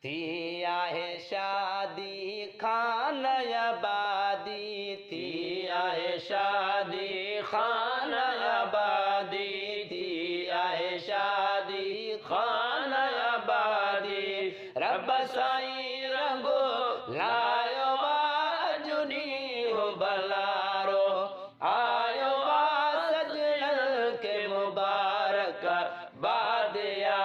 थी आहे शादी खान आबादी थी आहे शादी खान आबादी थी आहे शादी खान आबादी रब साईं रंगो लायो वाजुनी हो बलारो आयो वा सजन के मुबारक बादिया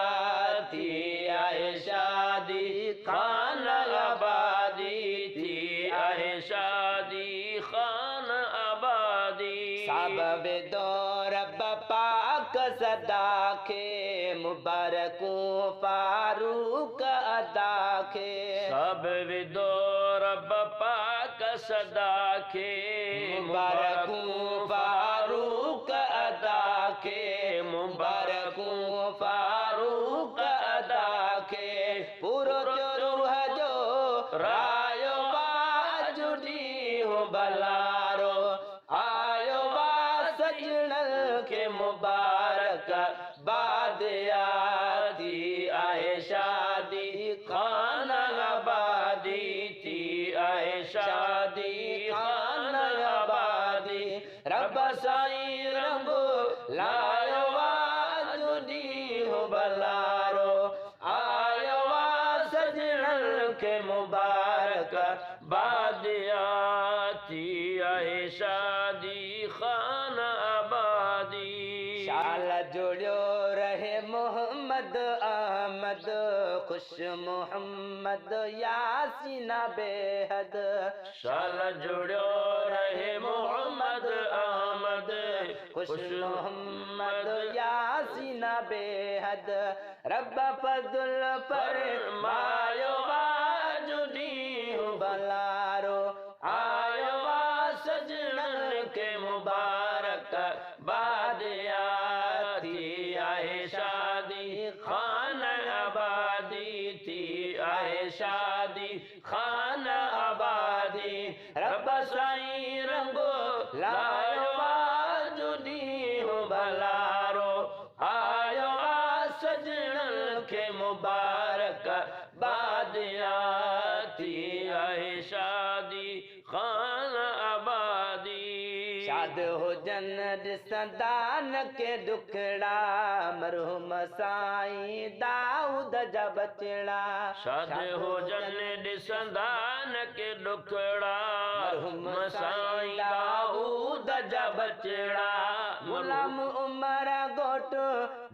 थी आहे शादी खान आबादी थी आहे शादी खान आबादी साबब दो रब पाक सदा के मुबारकूं फारूक अदा के साबब दो रब पाक सदा के मुबारकूं फारूक अदा के मुबारकूं फारूक अदा के पूरो रूह जो रायो बाजुनी हो बलारो आयो बा सजनल के मुबारक बादिया थी आहे शादी खान आबादी थी आहे शादी खान आबादी रब साईं रंगो लायो वाजुनी हो बलारो आयो वा सजनल के मुबारक बादिया थी आहे शादी खान आबादी शाल जोड़ियो रहे मोहम्मद अहमद खुश मोहम्मद यासीना बेहद शाल जोड़ियो रहे मोहम्मद अहमद खुश मोहम्मद यासीना बेहद रब फज़ल फरमायो वाजुनी बलारो आयो वा सजनन के मुबारक बादिया थी आहे शादी खान आबादी थी आहे शादी खान आबादी रब साईं रंगो लायो वाजुनी हो बलारो आयो वा सजनन के मुबारक बादिया थी आहे शादी खान आबादी शाद हो जन ॾिसंदान के दुखड़ा मरहुम साईं दाऊद जा बचड़ा शाद हो जन ॾिसंदान के दुखड़ा मरहुम साईं दाऊद जा बचड़ा गुलाम उमर गोट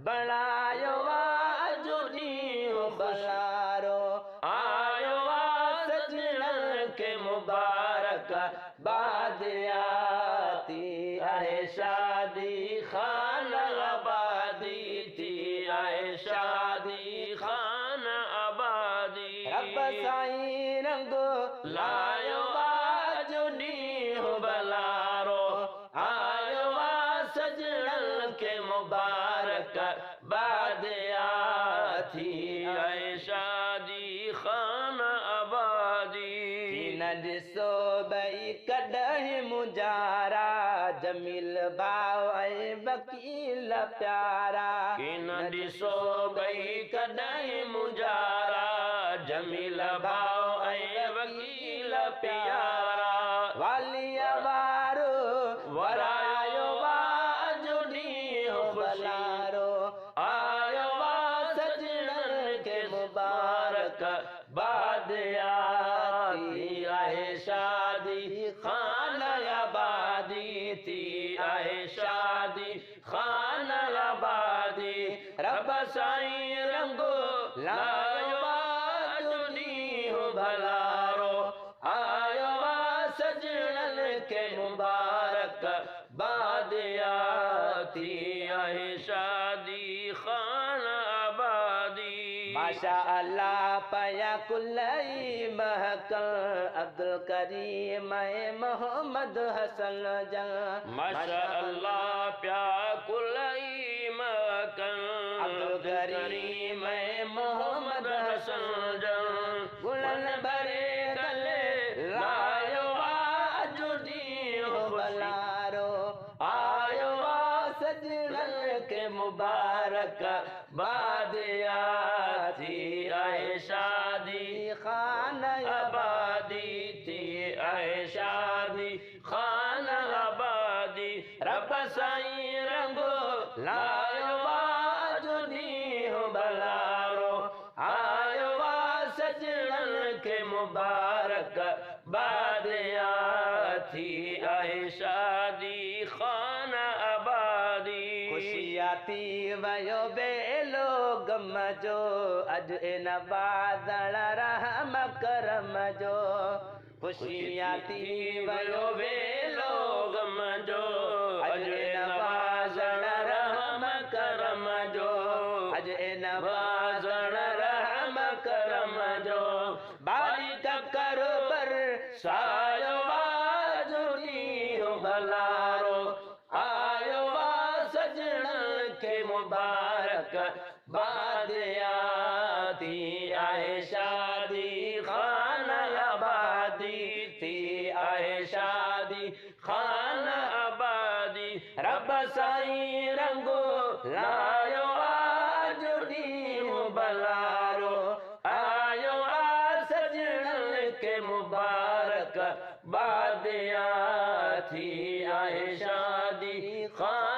बणायो वाजुनी हो बलारो आयो वा सजनन के मुबारक बादिया थी आहे शादी खान आबादी थी आहे शादी खान आबादी रब साईं रंगो लायो वाजुनी हो बलारो आयो वा सजनन के मुबारक बादिया थी आहे शादी खान आबादी न ॾिसो भई कॾहिं मुंजारा जमील भाव ऐं वकील प्यारा न ॾिसो भई कॾहिं मुंजारा जमील भाव ऐं वकील प्यारा वालिया वारो वरायो वाजुनी हो बलारो आयो वा सजनन के मुबारक बादिया थी आहे शादी खान आबादी थी आहे शादी खान आबादी रब साईं रंगो लायो वाजुनी हो भलारो आयो वा सजनन के मुबारक बादिया थी आहे शादी खान आबादी माशा अल्लाह पया कुलई महकल अब्दुल करीम मोहम्मद हसन जल माशा अल्लाह प्या कुलई महकल अब्दुल करीम मोहम्मद हसन जल गुलन भरे गले लायो वाजुनी हो बलारो आयो वा सजनन के मुबारक बादिया थी आहे शादी सजणन के मुबारक बादिया थी आहे शादी खाना आबादी खुशियां थी वयो बेलो गम जो अॼु इन बादल रहम करम जो खुशियां थी वयो बेलो गम जो अॼु इन बादल रहम करम जो अॼु इन बादल रहम करम जो बारिक कर बर सायो वाजुदी भलारो आयो वा सजणन के मुबारक बादिया थी आहे शादी खाना आबादी थी आहे शादी खाना आबादी रब साईं रंगो लायो आज ॾींहुं भलारो आयो आ सजणन के मुबारक बादिया थी आहे शादी खाना